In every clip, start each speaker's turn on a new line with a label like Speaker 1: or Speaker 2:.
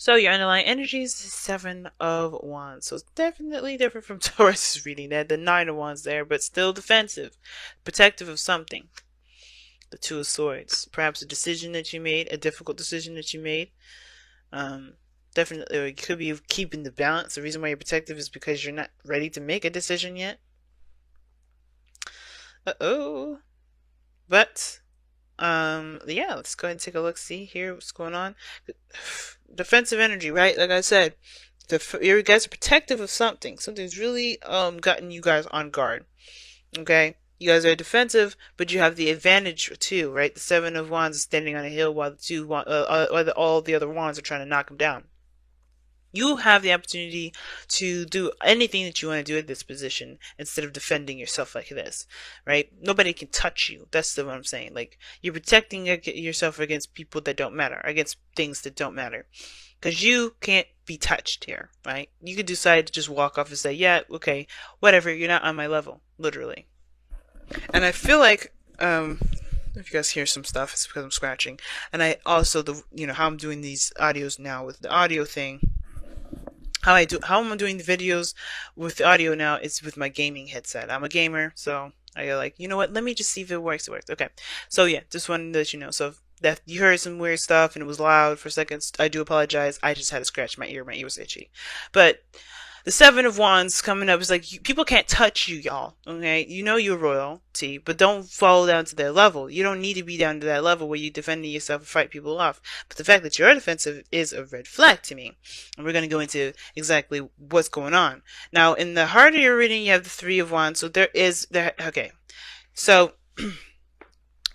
Speaker 1: So your underlying energy is the Seven of Wands. So it's definitely different from Taurus's reading. They had the Nine of Wands there, but still defensive, protective of something. The Two of Swords. Perhaps a decision that you made, a difficult decision that you made. Um, Definitely, or it could be keeping the balance. The reason why you're protective is because you're not ready to make a decision yet. Uh-oh. But yeah, let's go ahead and take a look, see here what's going on. Defensive energy, right? Like I said, you guys are protective of something. Something's really gotten you guys on guard. Okay? You guys are defensive, but you have the advantage too, right? The Seven of Wands is standing on a hill while all the other wands are trying to knock him down. You have the opportunity to do anything that you want to do at this position instead of defending yourself like this, right? Nobody can touch you. That's what I'm saying. Like, you're protecting yourself against people that don't matter, against things that don't matter. Because you can't be touched here, right? You could decide to just walk off and say, yeah, okay, whatever, you're not on my level, literally. And I feel like, if you guys hear some stuff, it's because I'm scratching. And I also, how I'm doing these audios now with the audio thing, how I'm doing the videos with the audio now is with my gaming headset. I'm a gamer, so I go like, you know what, let me just see if it works. Okay, so yeah, just wanted to let you know. So if that you heard some weird stuff and it was loud for seconds, I do apologize. I just had to scratch my ear was itchy. But the Seven of Wands coming up is like, people can't touch you, y'all. Okay, you know you're royalty, but don't fall down to their level. You don't need to be down to that level where you're defending yourself and fight people off. But the fact that you're defensive is a red flag to me. And we're going to go into exactly what's going on. Now, in the heart of your reading, you have the Three of Wands. So okay. So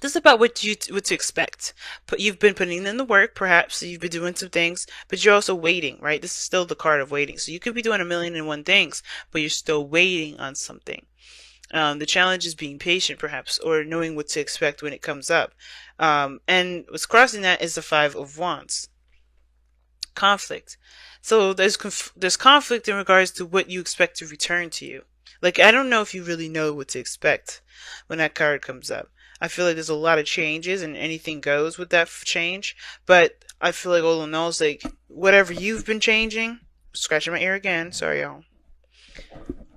Speaker 1: this is about what to expect. But you've been putting in the work, perhaps you've been doing some things, but you're also waiting, right? This is still the card of waiting. So you could be doing 1,000,001 things, but you're still waiting on something. The challenge is being patient, perhaps, or knowing what to expect when it comes up. And what's crossing that is the Five of Wands. Conflict. So there's conflict in regards to what you expect to return to you. Like, I don't know if you really know what to expect when that card comes up. I feel like there's a lot of changes and anything goes with that change. But I feel like all in all, like, whatever you've been changing, scratching my ear again, sorry y'all.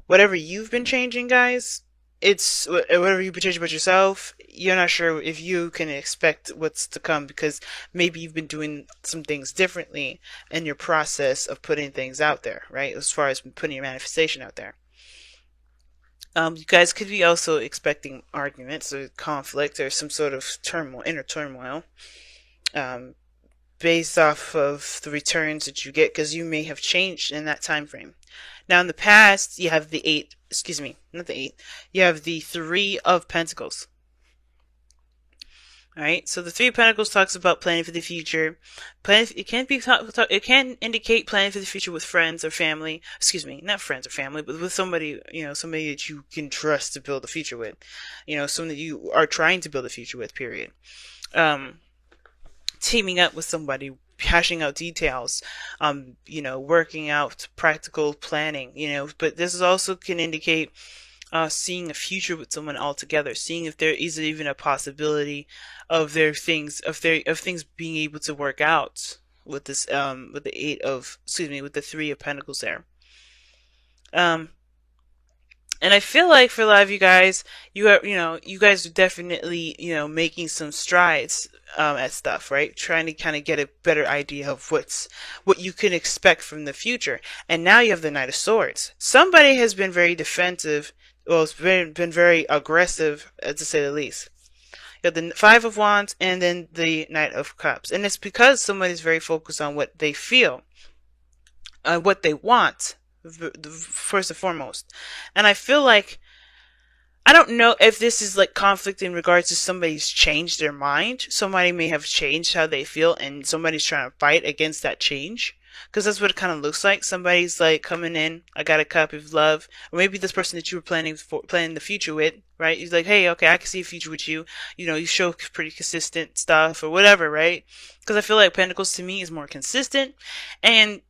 Speaker 1: Whatever you've been changing, guys, it's whatever you've been changing about yourself, you're not sure if you can expect what's to come because maybe you've been doing some things differently in your process of putting things out there, right? As far as putting your manifestation out there. You guys could be also expecting arguments or conflict or some sort of turmoil, inner turmoil, based off of the returns that you get because you may have changed in that time frame. Now, in the past, you have you have the Three of Pentacles. Alright, so the Three of Pentacles talks about planning for the future. It can indicate planning for the future with friends or family. Excuse me, not friends or family, but with somebody, somebody that you can trust to build a future with. Someone that you are trying to build a future with, period. Teaming up with somebody, hashing out details, working out practical planning, but this is also can indicate seeing a future with someone altogether, seeing if there is even a possibility of things being able to work out with this with the Three of Pentacles there. And I feel like for a lot of you guys, you guys are definitely, making some strides at stuff, right? Trying to kind of get a better idea of what you can expect from the future. And now you have the Knight of Swords. Somebody has been very defensive. Well, it's been very aggressive, to say the least. You have the Five of Wands and then the Knight of Cups. And it's because somebody's very focused on what they feel, what they want, first and foremost. And I feel like, I don't know if this is like conflict in regards to somebody's changed their mind. Somebody may have changed how they feel and somebody's trying to fight against that change. Because that's what it kind of looks like. Somebody's like coming in, I got a cup of love. Or maybe this person that you were planning the future with, right? He's like, hey, okay, I can see a future with you. You show pretty consistent stuff or whatever, right? Because I feel like Pentacles to me is more consistent. And,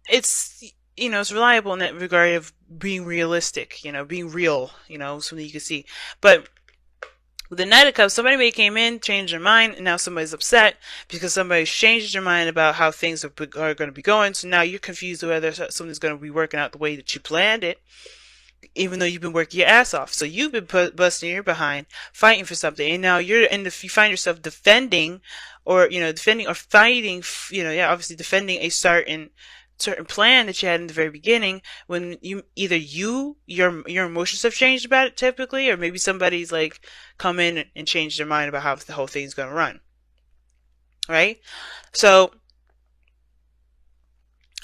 Speaker 1: it's reliable in that regard of being realistic, being real, something you can see. But With the Knight of Cups, somebody may came in, changed their mind, and now somebody's upset because somebody's changed their mind about how things are going to be going. So now you're confused whether something's going to be working out the way that you planned it, even though you've been working your ass off. So you've been busting your behind, fighting for something, and now you find yourself defending, or defending or fighting, obviously defending a certain plan that you had in the very beginning, when your emotions have changed about it typically, or maybe somebody's like come in and changed their mind about how the whole thing's going to run, right? So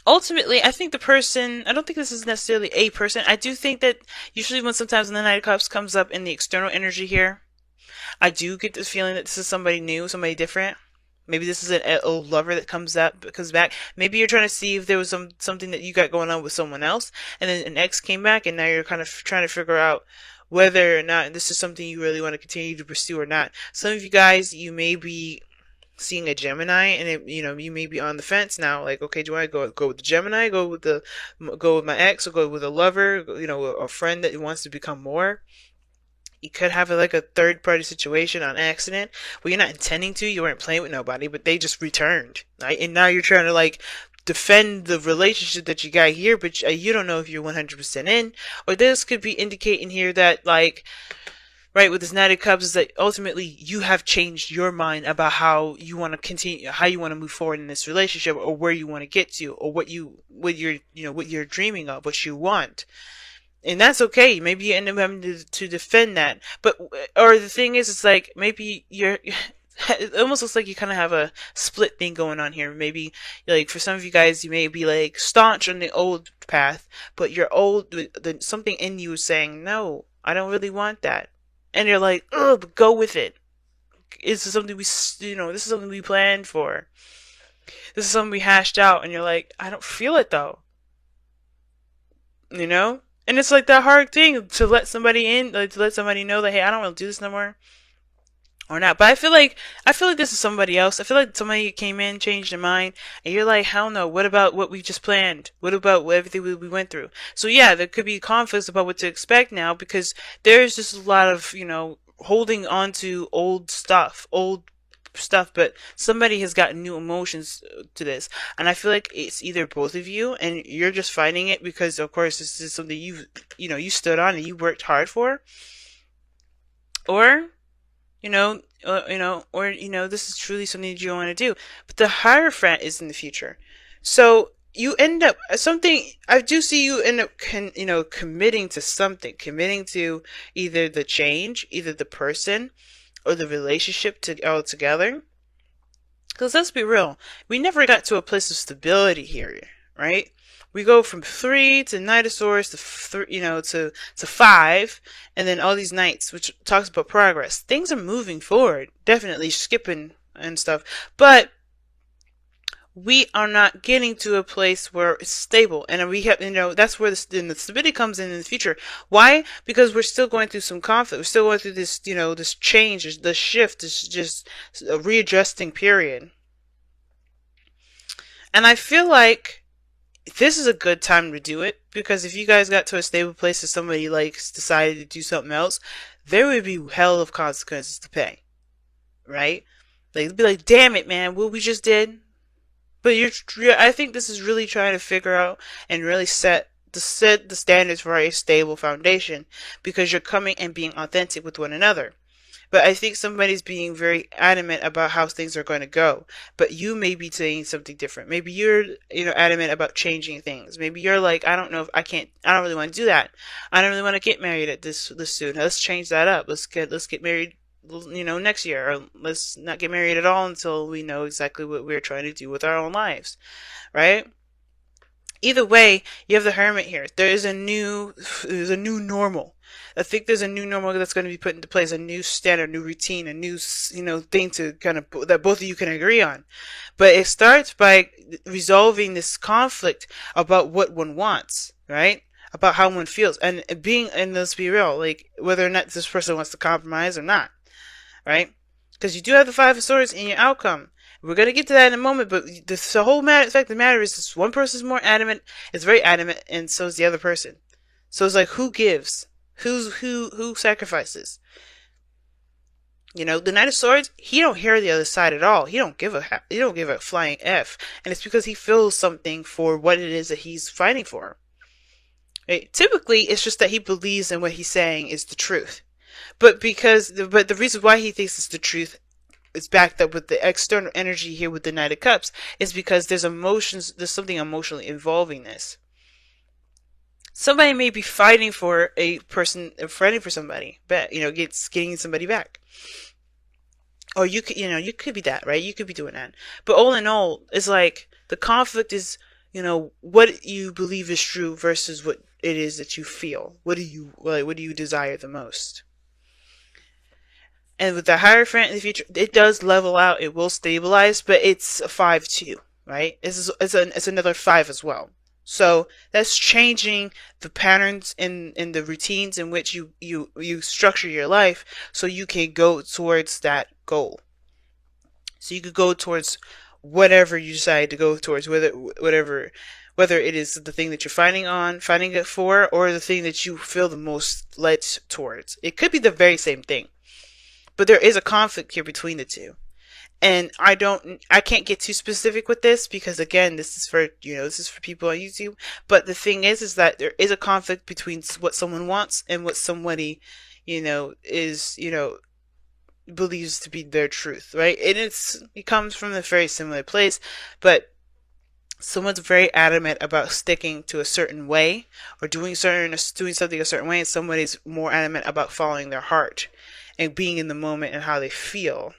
Speaker 1: ultimately, I think I don't think this is necessarily a person. I do think that usually sometimes when the Knight of Cups comes up in the external energy here, I do get this feeling that this is somebody new, somebody different. Maybe this is an old lover that comes back. Maybe you're trying to see if there was something that you got going on with someone else, and then an ex came back, and now you're kind of trying to figure out whether or not this is something you really want to continue to pursue or not. Some of you guys, you may be seeing a Gemini, and you may be on the fence now, like, okay, do I go with the Gemini, go with my ex, or go with a lover, a friend that wants to become more? You could have like a third party situation on accident where you're not intending to, you weren't playing with nobody, but they just returned, right? And now you're trying to like defend the relationship that you got here, but you don't know if you're 100% in. Or this could be indicating here that, like, right, with this Knight of Cups, is that ultimately you have changed your mind about how you want to continue, how you want to move forward in this relationship, or where you want to get to, or what you're dreaming of, what you want. And that's okay. Maybe you end up having to defend that. Or the thing is, it's like, maybe it almost looks like you kind of have a split thing going on here. Maybe, like, for some of you guys, you may be like staunch on the old path, but something in you is saying, no, I don't really want that. And you're like, ugh, go with it. This is something this is something we planned for. This is something we hashed out. And you're like, I don't feel it though. And it's like that hard thing to let somebody in, like to let somebody know that, hey, I don't want to do this no more, or not. But I feel like this is somebody else. I feel like somebody came in, changed their mind, and you're like, hell no. What about what we just planned? What about everything we went through? So yeah, there could be conflicts about what to expect now, because there's just a lot of holding on to old stuff, but somebody has gotten new emotions to this, and I feel like it's either both of you, and you're just fighting it because, of course, this is something you stood on and you worked hard for, or this is truly something that you want to do. But the Hierophant is in the future, so you end up I do see you end up committing to something, committing to either the change, either the person, or the relationship all together. Because let's be real, we never got to a place of stability here, right? We go from 3 to Knight of Swords to 5, and then all these Knights, which talks about progress. Things are moving forward, definitely skipping and stuff, but we are not getting to a place where it's stable, and we have, that's where the stability comes in the future. Why? Because we're still going through some conflict. We're still going through this, this change, this shift, this just a readjusting period. And I feel like this is a good time to do it, because if you guys got to a stable place and somebody decided to do something else, there would be hell of consequences to pay, right? Like, it'd be like, damn it, man, what we just did. But I think this is really trying to figure out and really set the standards for a stable foundation, because you're coming and being authentic with one another. But I think somebody's being very adamant about how things are going to go. But you may be saying something different. Maybe you're, adamant about changing things. Maybe you're like, I don't know if I don't really want to do that. I don't really want to get married at this soon. Let's change that up. Let's get married next year, or let's not get married at all until we know exactly what we're trying to do with our own lives, right? Either way, you have the Hermit here. There's a new normal. I think there's a new normal that's going to be put into place, a new standard, new routine, a new, thing to kind of, that both of you can agree on. But it starts by resolving this conflict about what one wants, right? About how one feels, and let's be real, like, whether or not this person wants to compromise or not. Right? Because you do have the 5 of Swords in your outcome. We're going to get to that in a moment, but the whole fact of the matter is this one person's more adamant, is very adamant, and so is the other person. So it's like, who gives? Who sacrifices? You know, the Knight of Swords, he don't hear the other side at all. He don't give a flying F. And it's because he feels something for what it is that he's fighting for. Right? Typically, it's just that he believes in what he's saying is the truth. But the reason why he thinks it's the truth is backed up with the external energy here with the Knight of Cups is because there's something emotionally involving this. Somebody may be fighting for a person, fighting for somebody, but getting somebody back. Or you could be that, right? You could be doing that. But all in all, it's like the conflict is, what you believe is true versus what it is that you feel. What do you desire the most? And with the Hierophant in the future, it does level out. It will stabilize, but it's a 5-2, right? It's another 5 as well. So that's changing the patterns in the routines in which you structure your life so you can go towards that goal. So you could go towards whatever you decide to go towards, whether it is the thing that you're finding it for, or the thing that you feel the most led towards. It could be the very same thing, but there is a conflict here between the two. And I can't get too specific with this because again, this is for people on YouTube. But the thing is that there is a conflict between what someone wants and what somebody, is, believes to be their truth, right? And it comes from a very similar place, but someone's very adamant about sticking to a certain way or doing something a certain way, and somebody's more adamant about following their heart and being in the moment and how they feel.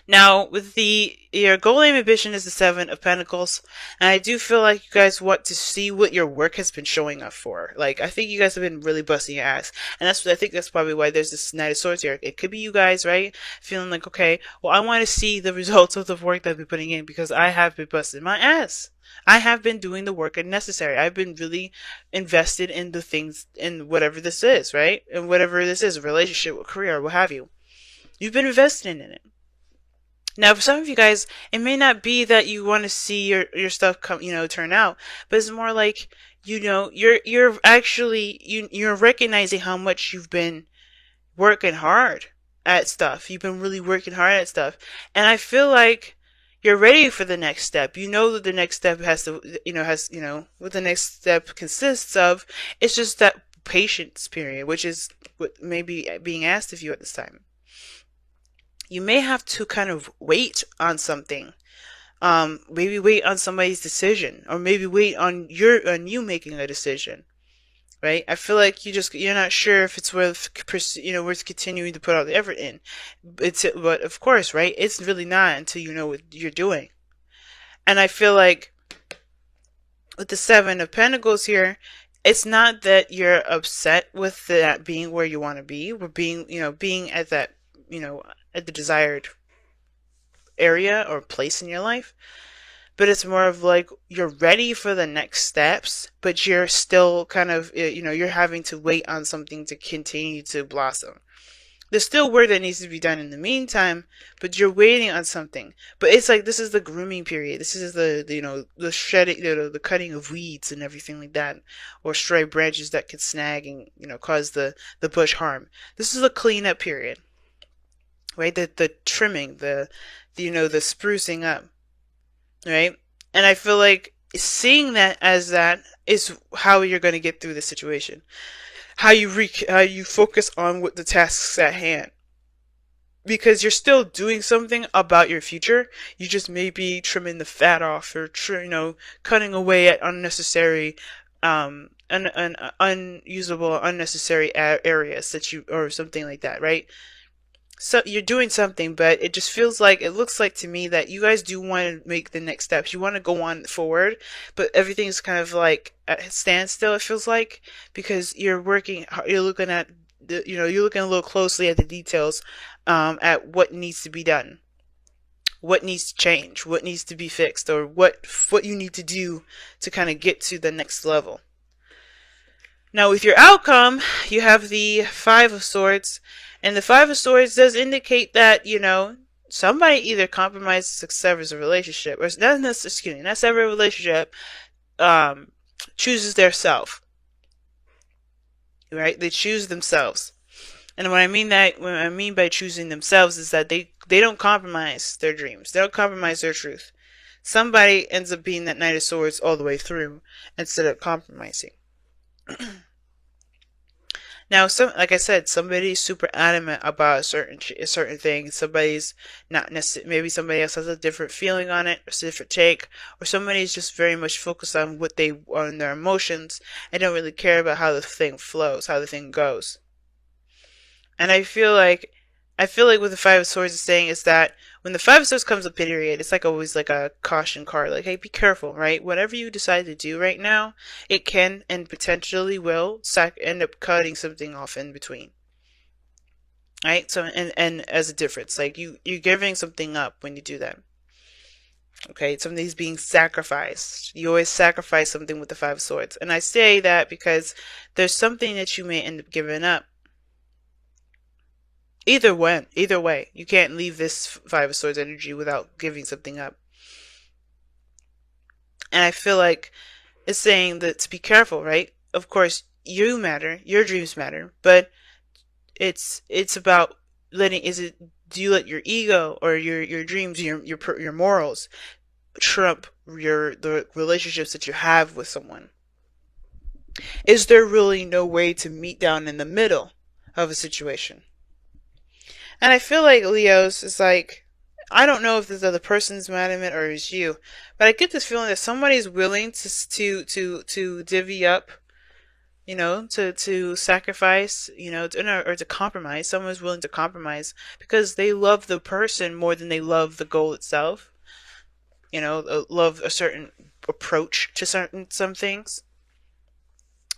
Speaker 1: Now, with your goal, aim, ambition is the 7 of Pentacles, and I do feel like you guys want to see what your work has been showing up for. Like, I think you guys have been really busting your ass, and I think that's probably why there's this Knight of Swords here. It could be you guys, right? Feeling like, okay, well, I want to see the results of the work that I've been putting in because I have been busting my ass. I have been doing the work necessary. I've been really invested in the things, in whatever this is, right? And whatever this is, a relationship, a career, what have you. You've been investing in it. Now, for some of you guys, it may not be that you want to see your stuff turn out, but it's more like, you're actually, you're recognizing how much you've been working hard at stuff. You've been really working hard at stuff. And I feel like you're ready for the next step. You know that the next step what the next step consists of. It's just that patience period, which is what may be being asked of you at this time. You may have to kind of wait on something. Maybe wait on somebody's decision, or maybe wait on you making a decision. Right? I feel like you're not sure if it's worth continuing to put all the effort in. But of course, right? It's really not until you know what you're doing. And I feel like with the 7 of Pentacles here, it's not that you're upset with that being where you want to be, or being at that, at the desired area or place in your life, but it's more of like you're ready for the next steps, but you're still kind of, you're having to wait on something to continue to blossom. There's still work that needs to be done in the meantime, but you're waiting on something. But it's like, this is the grooming period. This is the shedding, the cutting of weeds and everything like that, or stray branches that could snag and, cause the bush harm. This is a cleanup period. Right? The trimming, the sprucing up, right? And I feel like seeing that as that is how you're going to get through the situation. How you focus on what the tasks at hand. Because you're still doing something about your future. You just may be trimming the fat off, or cutting away at unnecessary, unusable, unnecessary areas or something like that, right? So you're doing something, but it just looks like to me that you guys do want to make the next steps. You want to go on forward, but everything's kind of like at a standstill, it feels like, because you're looking at you're looking a little closely at the details, at what needs to be done, what needs to change, what needs to be fixed, or what you need to do to kind of get to the next level. Now, with your outcome, you have the 5 of Swords. And the 5 of Swords does indicate that, somebody either compromises or severs a relationship, or not sever a relationship, chooses their self. Right? They choose themselves. And what I mean by choosing themselves is that they don't compromise their dreams. They don't compromise their truth. Somebody ends up being that Knight of Swords all the way through instead of compromising. Now, like I said, somebody's super adamant about a certain thing. Somebody's not necessarily. Maybe somebody else has a different feeling on it, or a different take, or somebody's just very much focused on on their emotions, and don't really care about how the thing flows, how the thing goes. And I feel like what the Five of Swords is saying is that when the Five of Swords comes up, period, it's like always like a caution card. Like, hey, be careful, right? Whatever you decide to do right now, it can and potentially will end up cutting something off in between. Right? So, and as a difference, like you're giving something up when you do that. Okay, something's being sacrificed. You always sacrifice something with the Five of Swords. And I say that because there's something that you may end up giving up. Either way, you can't leave this Five of Swords energy without giving something up. And I feel like it's saying that to be careful, right? Of course, you matter, your dreams matter, but it's about do you let your ego or your dreams, your morals trump the relationships that you have with someone? Is there really no way to meet down in the middle of a situation? And I feel like Leo's is like, I don't know if this other person's mad at it or it's you, but I get this feeling that somebody's willing to divvy up, to sacrifice, or to compromise. Someone's willing to compromise because they love the person more than they love the goal itself. Love a certain approach to some things.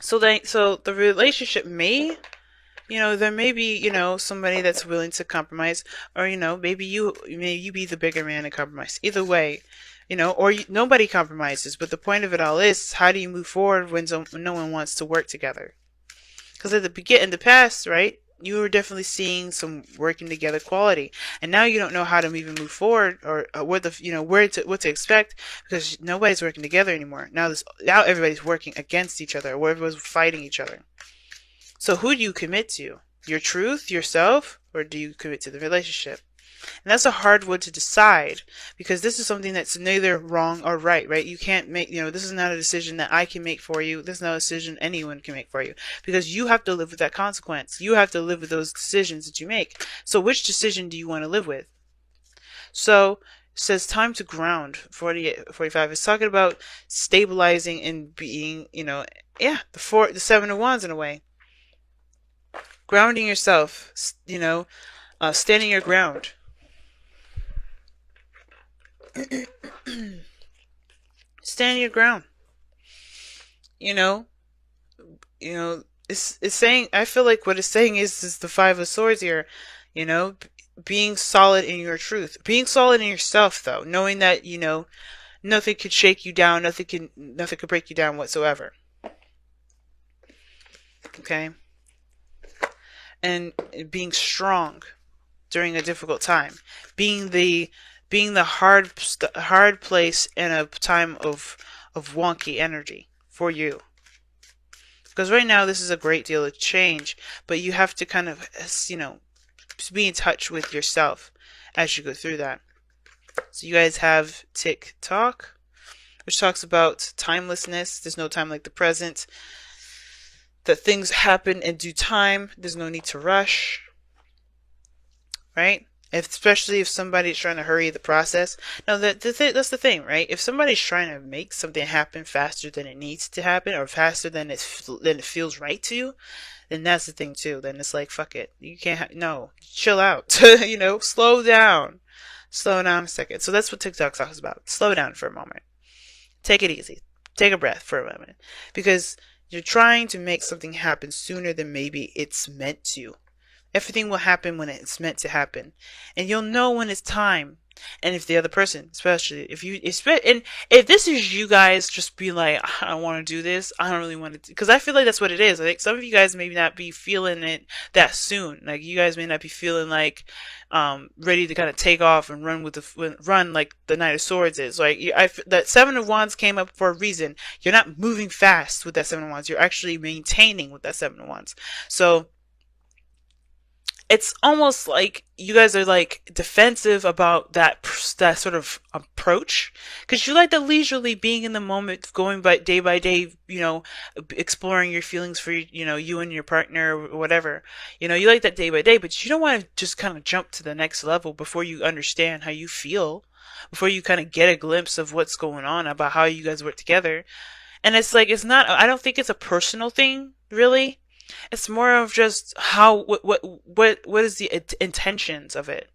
Speaker 1: So the relationship may, there may be, somebody that's willing to compromise, or, maybe you be the bigger man and compromise. Either way, or nobody compromises. But the point of it all is, how do you move forward when no one wants to work together? Because in the past, right, you were definitely seeing some working together quality, and now you don't know how to even move forward or what to expect because nobody's working together anymore. Now everybody's working against each other, or everyone's fighting each other. So who do you commit to? Your truth, yourself, or do you commit to the relationship? And that's a hard one to decide because this is something that's neither wrong or right? You can't make, this is not a decision that I can make for you. This is not a decision anyone can make for you because you have to live with that consequence. You have to live with those decisions that you make. So which decision do you want to live with? So it says time to ground. 45 is talking about stabilizing and being, the Seven of Wands in a way. Grounding yourself, standing your ground. Stand your ground. It's saying, I feel like what it's saying is the Five of Swords here, being solid in your truth, being solid in yourself though, knowing that, nothing could shake you down, nothing could break you down whatsoever. Okay? And being strong during a difficult time, being the hard place in a time of wonky energy for you. Because right now this is a great deal of change, but you have to kind of, be in touch with yourself as you go through that. So you guys have Tick Talk, which talks about timelessness. There's no time like the present. That things happen in due time. There's no need to rush. Right? Especially if somebody's trying to hurry the process. Now, that's the thing, right? If somebody's trying to make something happen faster than it needs to happen, or faster than it feels right to you, then that's the thing too. Then it's like, fuck it. You can't, no, chill out. Slow down. Slow down a second. So that's what TikTok talks about. Slow down for a moment. Take it easy. Take a breath for a moment. Because you're trying to make something happen sooner than maybe it's meant to. Everything will happen when it's meant to happen. And you'll know when it's time. And if the other person, especially if this is you guys just be like, I don't want to do this, I don't really want to, because I feel like that's what it is. I think some of you guys may not be feeling it that soon. Like you guys may not be feeling like ready to kind of take off and run like the Knight of Swords is. Like that Seven of Wands came up for a reason. You're not moving fast with that Seven of Wands. You're actually maintaining with that Seven of Wands. So it's almost like you guys are like defensive about that sort of approach, because you like the leisurely being in the moment, going by day, exploring your feelings for you and your partner or whatever. You like that day by day, but you don't want to just kind of jump to the next level before you understand how you feel, before you kind of get a glimpse of what's going on about how you guys work together. And it's like, it's not, I don't think it's a personal thing, really. It's more of just how, what is the intentions of it,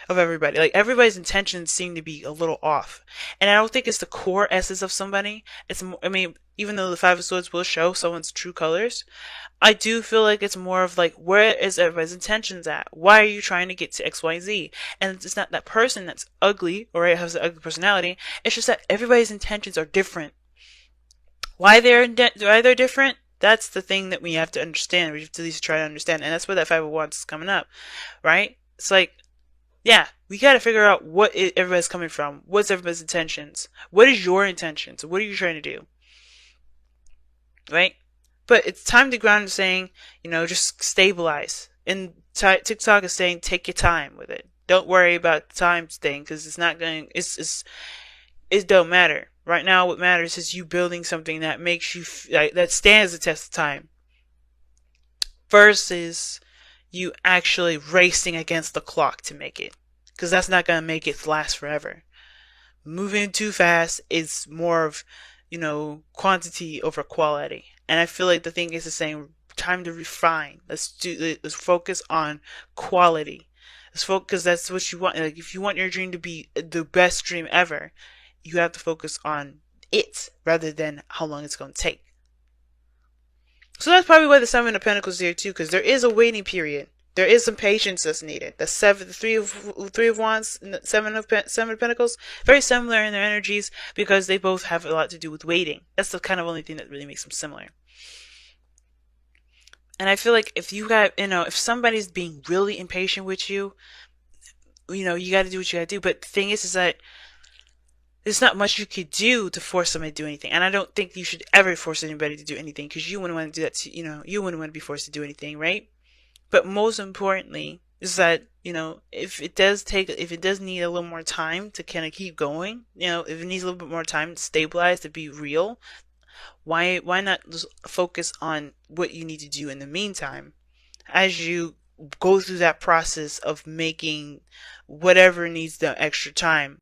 Speaker 1: of everybody. Like, everybody's intentions seem to be a little off. And I don't think it's the core essence of somebody. It's more, I mean, even though the Five of Swords will show someone's true colors, I do feel like it's more of like, where is everybody's intentions at? Why are you trying to get to X, Y, Z? And it's not that person that's ugly or has an ugly personality. It's just that everybody's intentions are different. Why they're different? That's the thing that we have to understand. We have to at least try to understand, and that's where that 501 is coming up, right? It's like, yeah, we got to figure out everybody's coming from. What's everybody's intentions? What is your intentions? What are you trying to do, right? But it's time to ground, saying, just stabilize. And TikTok is saying, take your time with it. Don't worry about the time thing, because it's not going. It don't matter. Right now, what matters is you building something that makes you that stands the test of time, versus you actually racing against the clock to make it, because that's not gonna make it last forever. Moving too fast is more of, quantity over quality, and I feel like the thing is the same. Time to refine. Let's focus on quality. Let's focus, because that's what you want. Like, if you want your dream to be the best dream ever, you have to focus on it rather than how long it's going to take. So that's probably why the Seven of Pentacles is here too, because there is a waiting period. There is some patience that's needed. The three of Wands, and the seven of Pentacles, very similar in their energies, because they both have a lot to do with waiting. That's the kind of only thing that really makes them similar. And I feel like if if somebody's being really impatient with you, you got to do what you got to do. But the thing is that there's not much you could do to force somebody to do anything. And I don't think you should ever force anybody to do anything, because you wouldn't want to do that you wouldn't want to be forced to do anything, right? But most importantly is that, if it does need a little more time to kind of keep going, if it needs a little bit more time to stabilize, to be real, why not just focus on what you need to do in the meantime, as you go through that process of making whatever needs the extra time